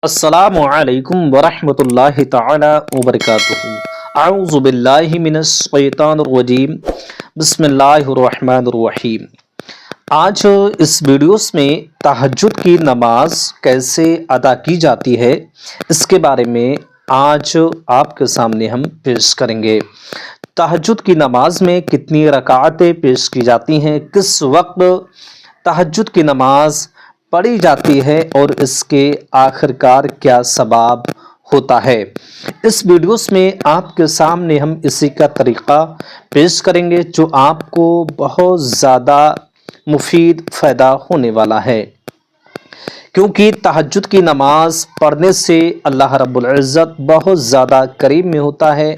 السلام علیکم ورحمۃ اللہ تعالی وبرکاتہ۔ اعوذ باللہ من الشیطان الرجیم، بسم اللہ الرحمن الرحیم۔ آج اس ویڈیوز میں تہجد کی نماز کیسے ادا کی جاتی ہے اس کے بارے میں آج آپ کے سامنے ہم پیش کریں گے۔ تہجد کی نماز میں کتنی رکعتیں پیش کی جاتی ہیں، کس وقت تہجد کی نماز پڑھی جاتی ہے اور اس کے آخر کار کیا ثواب ہوتا ہے، اس ویڈیوز میں آپ کے سامنے ہم اسی کا طریقہ پیش کریں گے جو آپ کو بہت زیادہ مفید فائدہ ہونے والا ہے، کیونکہ تہجد کی نماز پڑھنے سے اللہ رب العزت بہت زیادہ قریب میں ہوتا ہے۔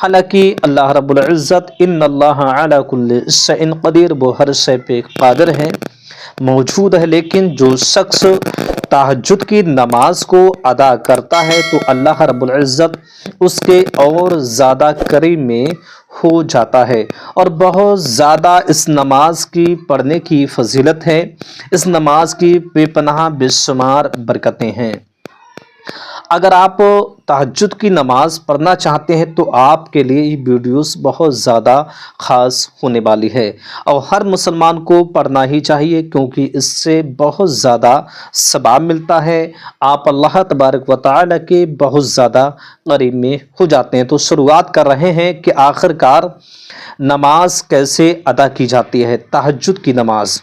حالانکہ اللہ رب العزت ان اللہ علی کل شیء قدیر، وہ ہر شے پہ قادر ہے، موجود ہے، لیکن جو شخص تہجد کی نماز کو ادا کرتا ہے تو اللہ رب العزت اس کے اور زیادہ قریب میں ہو جاتا ہے، اور بہت زیادہ اس نماز کی پڑھنے کی فضیلت ہے۔ اس نماز کی بے پناہ بے شمار برکتیں ہیں۔ اگر آپ تہجد کی نماز پڑھنا چاہتے ہیں تو آپ کے لیے یہ ویڈیوز بہت زیادہ خاص ہونے والی ہے، اور ہر مسلمان کو پڑھنا ہی چاہیے، کیونکہ اس سے بہت زیادہ ثواب ملتا ہے، آپ اللہ تبارک و تعالی کے بہت زیادہ قریب میں ہو جاتے ہیں۔ تو شروعات کر رہے ہیں کہ آخر کار نماز کیسے ادا کی جاتی ہے، تہجد کی نماز۔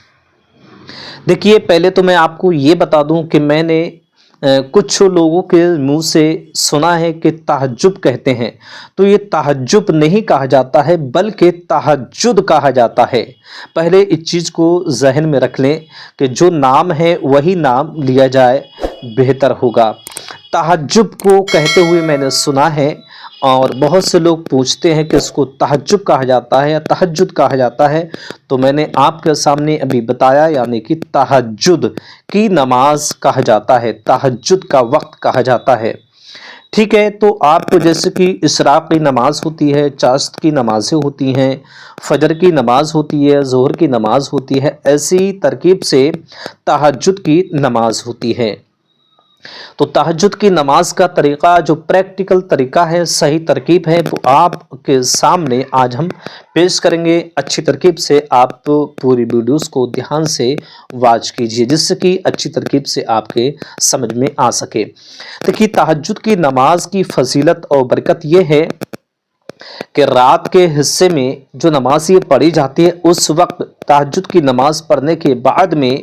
دیکھیے، پہلے تو میں آپ کو یہ بتا دوں کہ میں نے کچھ لوگوں کے منہ سے سنا ہے کہ تہجد کہتے ہیں، تو یہ تہجد نہیں کہا جاتا ہے بلکہ تہجد کہا جاتا ہے۔ پہلے اس چیز کو ذہن میں رکھ لیں کہ جو نام ہے وہی نام لیا جائے، بہتر ہوگا۔ تہجد کو کہتے ہوئے میں نے سنا ہے، اور بہت سے لوگ پوچھتے ہیں کہ اس کو تہجد کہا جاتا ہے یا تہجد کہا جاتا ہے، تو میں نے آپ کے سامنے ابھی بتایا، یعنی کہ تہجد کی نماز کہا جاتا ہے، تہجد کا وقت کہا جاتا ہے۔ ٹھیک ہے، تو آپ کو جیسے کہ اشراق کی نماز ہوتی ہے، چاشت کی نمازیں ہوتی ہیں، فجر کی نماز ہوتی ہے، ظہر کی نماز ہوتی ہے، ایسی ترکیب سے تہجد کی نماز ہوتی ہے۔ تو تہجد کی نماز کا طریقہ جو پریکٹیکل طریقہ ہے، صحیح ترکیب ہے، وہ آپ کے سامنے آج ہم پیش کریں گے۔ اچھی ترکیب سے آپ پوری ویڈیوز کو دھیان سے واچ کیجئے، جس سے کہ اچھی ترکیب سے آپ کے سمجھ میں آ سکے۔ دیکھیے، تہجد کی نماز کی فضیلت اور برکت یہ ہے کہ رات کے حصے میں جو نماز یہ پڑھی جاتی ہے، اس وقت تہجد کی نماز پڑھنے کے بعد میں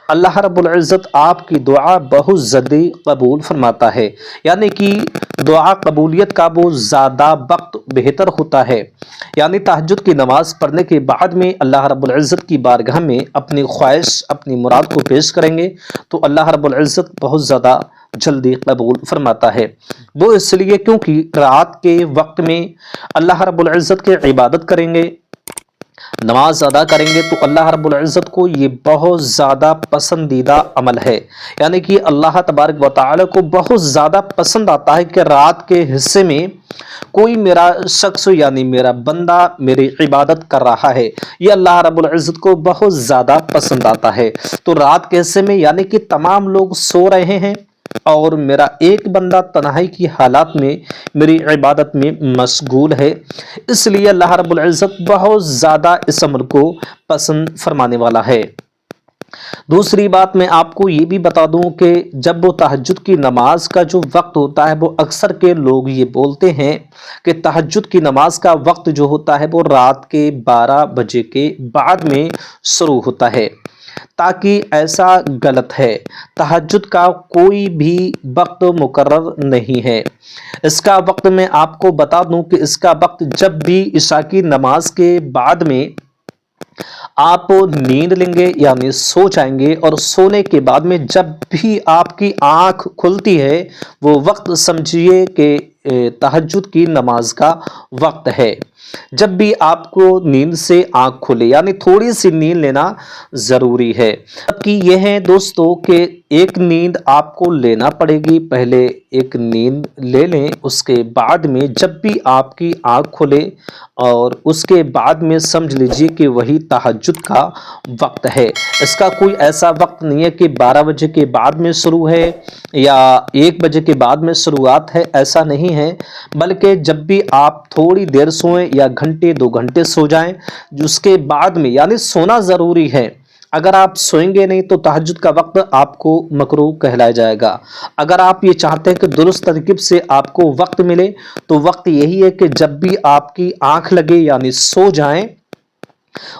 اللہ رب العزت آپ کی دعا بہت جلدی قبول فرماتا ہے، یعنی کہ دعا قبولیت کا بہت زیادہ وقت بہتر ہوتا ہے۔ یعنی تہجد کی نماز پڑھنے کے بعد میں اللہ رب العزت کی بارگاہ میں اپنی خواہش، اپنی مراد کو پیش کریں گے تو اللہ رب العزت بہت زیادہ جلدی قبول فرماتا ہے۔ وہ اس لیے کیونکہ رات کے وقت میں اللہ رب العزت کی عبادت کریں گے، نماز ادا کریں گے، تو اللہ رب العزت کو یہ بہت زیادہ پسندیدہ عمل ہے، یعنی کہ اللہ تبارک و تعالی کو بہت زیادہ پسند آتا ہے کہ رات کے حصے میں کوئی میرا شخص یعنی میرا بندہ میری عبادت کر رہا ہے، یہ اللہ رب العزت کو بہت زیادہ پسند آتا ہے۔ تو رات کے حصے میں یعنی کہ تمام لوگ سو رہے ہیں اور میرا ایک بندہ تنہائی کی حالات میں میری عبادت میں مشغول ہے، اس لیے اللہ رب العزت بہت زیادہ اس عمل کو پسند فرمانے والا ہے۔ دوسری بات میں آپ کو یہ بھی بتا دوں کہ جب وہ تہجد کی نماز کا جو وقت ہوتا ہے، وہ اکثر کے لوگ یہ بولتے ہیں کہ تہجد کی نماز کا وقت جو ہوتا ہے وہ رات کے 12 بجے کے بعد میں شروع ہوتا ہے، تاکہ ایسا غلط ہے۔ تہجد کا کوئی بھی وقت مقرر نہیں ہے۔ اس کا وقت میں آپ کو بتا دوں کہ اس کا وقت جب بھی عشاء کی نماز کے بعد میں آپ نیند لیں گے یعنی سو جائیں گے، اور سونے کے بعد میں جب بھی آپ کی آنکھ کھلتی ہے وہ وقت سمجھیے کہ तहज्जुद की नमाज का वक्त है। जब भी आपको नींद से आंख खुले, यानी थोड़ी सी नींद लेना ज़रूरी है। जबकि यह है दोस्तों कि एक नींद आपको लेना पड़ेगी, पहले एक नींद ले लें, उसके बाद में जब भी आपकी आंख खुले और उसके बाद में समझ लीजिए कि वही तहज्जुद का वक्त है। इसका कोई ऐसा वक्त नहीं है कि 12 बजे के बाद में शुरू है या 1 बजे के बाद में शुरुआत है, ऐसा नहीं है। बल्कि जब भी आप थोड़ी देर सोएं या घंटे 2 घंटे सो जाएं, उसके बाद में, यानी सोना ज़रूरी है। अगर आप सोएंगे नहीं तो तहज्जुद का वक्त आपको मकरूह कहलाया जाएगा। अगर आप ये चाहते हैं कि दुरुस्त तरकीब से आपको वक्त मिले, तो वक्त यही है कि जब भी आपकी आंख लगे यानी सो जाएं,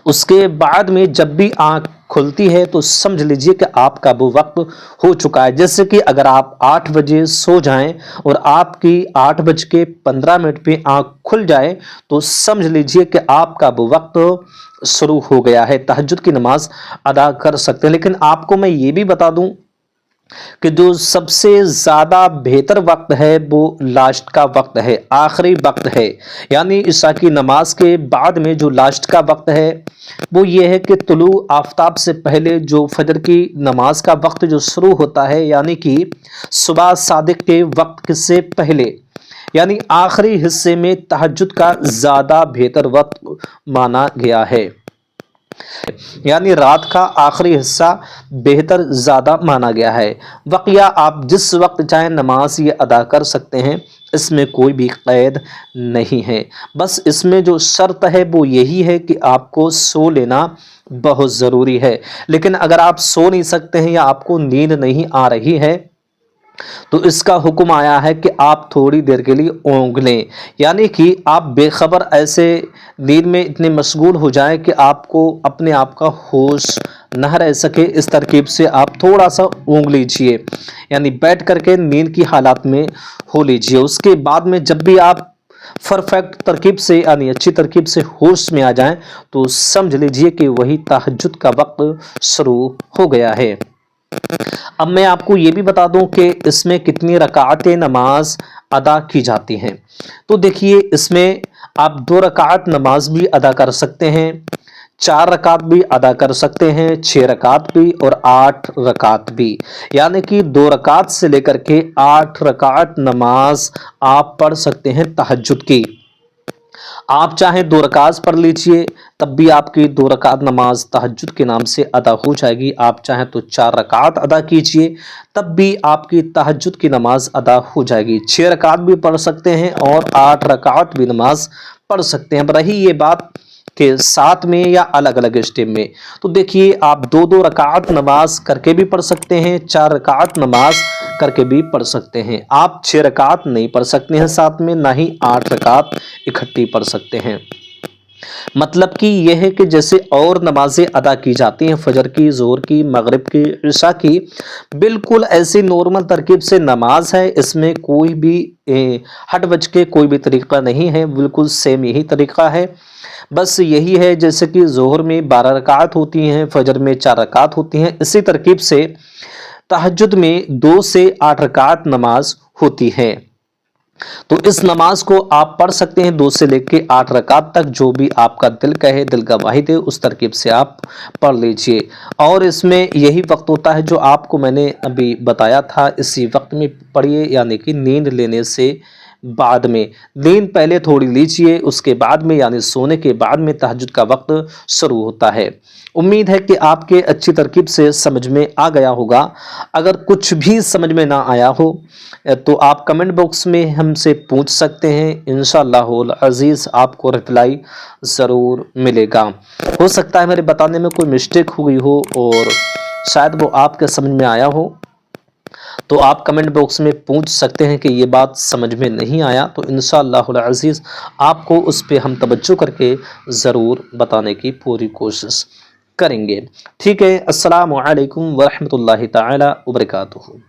उसके बाद में जब भी आंख खुलती है तो समझ लीजिए कि आपका वो वक्त हो चुका है। जैसे कि अगर आप 8 बजे सो जाएं और आपकी 8:15 पे आंख खुल जाए, तो समझ लीजिए कि आपका वो वक्त शुरू हो गया है, तहज्जुद की नमाज अदा कर सकते हैं। लेकिन आपको मैं ये भी बता दूं कि जो सबसे ज़्यादा बेहतर वक्त है वो लास्ट का वक्त है, आखिरी वक्त है। यानी इशा की नमाज के बाद में जो लास्ट का वक्त है वो ये है कि तुलू आफताब से पहले जो फजर की नमाज का वक्त जो शुरू होता है, यानी कि सुबह सादिक के वक्त से पहले, यानी आखिरी हिस्से में तहज्जुद का ज़्यादा बेहतर वक्त माना गया है। यानी रात का आखिरी हिस्सा बेहतर ज़्यादा माना गया है। वक़िया आप जिस वक्त चाहें नमाज ये अदा कर सकते हैं, इसमें कोई भी क़ैद नहीं है। बस इसमें जो शर्त है वो यही है कि आपको सो लेना बहुत ज़रूरी है। लेकिन अगर आप सो नहीं सकते हैं या आपको नींद नहीं आ रही है, तो इसका हुक्म आया है कि आप थोड़ी देर के लिए ऊँघ लें, यानी कि आप बेखबर ऐसे नींद में इतने मशगूल हो जाएं कि आपको अपने आप का होश न रह सके। इस तरकीब से आप थोड़ा सा ऊँघ लीजिए, यानी बैठ करके नींद की हालत में हो लीजिए। उसके बाद में जब भी आप परफेक्ट तरकीब से, यानी अच्छी तरकीब से होश में आ जाएं, तो समझ लीजिए कि वही तहज्जुद का वक्त शुरू हो गया है। अब मैं आपको ये भी बता दूं कि इसमें कितनी रकातें नमाज अदा की जाती हैं। तो देखिए, इसमें आप 2 रकात नमाज भी अदा कर सकते हैं, 4 रकात भी अदा कर सकते हैं, 6 रकात भी और 8 रकात भी। यानी कि 2 रकात से लेकर के 8 रकात नमाज आप पढ़ सकते हैं तहज्जुद की। आप चाहें 2 रकात पढ़ लीजिए, तब भी आपकी 2 रकात नमाज तहज्जुद के नाम से अदा हो जाएगी। आप चाहें तो 4 रकात अदा कीजिए, तब भी आपकी तहज्जुद की नमाज अदा हो जाएगी। 6 रकात भी पढ़ सकते हैं और 8 रकात भी नमाज पढ़ सकते हैं। रही ये बात के साथ में या अलग अलग स्टेप में, तो देखिए, आप 2-2 रकात नमाज करके भी पढ़ सकते हैं, 4 रकात नमाज करके भी पढ़ सकते हैं। आप 6 रकात नहीं पढ़ सकते हैं साथ में, ना ही 8 रकात इकट्ठी पढ़ सकते हैं। मतलब कि यह है कि जैसे और नमाजें अदा की जाती हैं, फजर की, ज़ोहर की, मगरिब की, इशा की, बिल्कुल ऐसी नॉर्मल तरकीब से नमाज है। इसमें कोई भी हट बच के कोई भी तरीक़ा नहीं है, बिल्कुल सेम यही तरीक़ा है। बस यही है, जैसे कि ज़ोहर में 12 रकात होती हैं, फजर में 4 रकात होती हैं, इसी तरकीब से तहज्जुद में 2 से 8 रकात नमाज होती है। तो इस नमाज को आप पढ़ सकते हैं 2 से लेकर 8 रकात तक, जो भी आपका दिल कहे, दिल का वाहिद है, उस तरकीब से आप पढ़ लीजिए। और इसमें यही वक्त होता है जो आपको मैंने अभी बताया था, इसी वक्त में पढ़िए, यानी कि नींद लेने से बाद में। नींद पहले थोड़ी लीजिए, उसके बाद में, यानी सोने के बाद में तहज्जुद का वक्त शुरू होता है। उम्मीद है कि आपके अच्छी तरकीब से समझ में आ गया होगा। अगर कुछ भी समझ में ना आया हो तो आप कमेंट बॉक्स में हमसे पूछ सकते हैं, इंशाअल्लाहुल अज़ीज़ आपको रिप्लाई ज़रूर मिलेगा। हो सकता है मेरे बताने में कोई मिस्टेक हो गई हो और शायद वो आपके समझ में आया हो, तो आप कमेंट बॉक्स में पूछ सकते हैं कि ये बात समझ में नहीं आया, तो इंशाअल्लाहुल अज़ीज़ आपको उस पर हम तवज्जो करके ज़रूर बताने की पूरी कोशिश करेंगे। ठीक है, अस्सलामु अलैकुम वरहमतुल्लाहि ताला वबरकातुहू।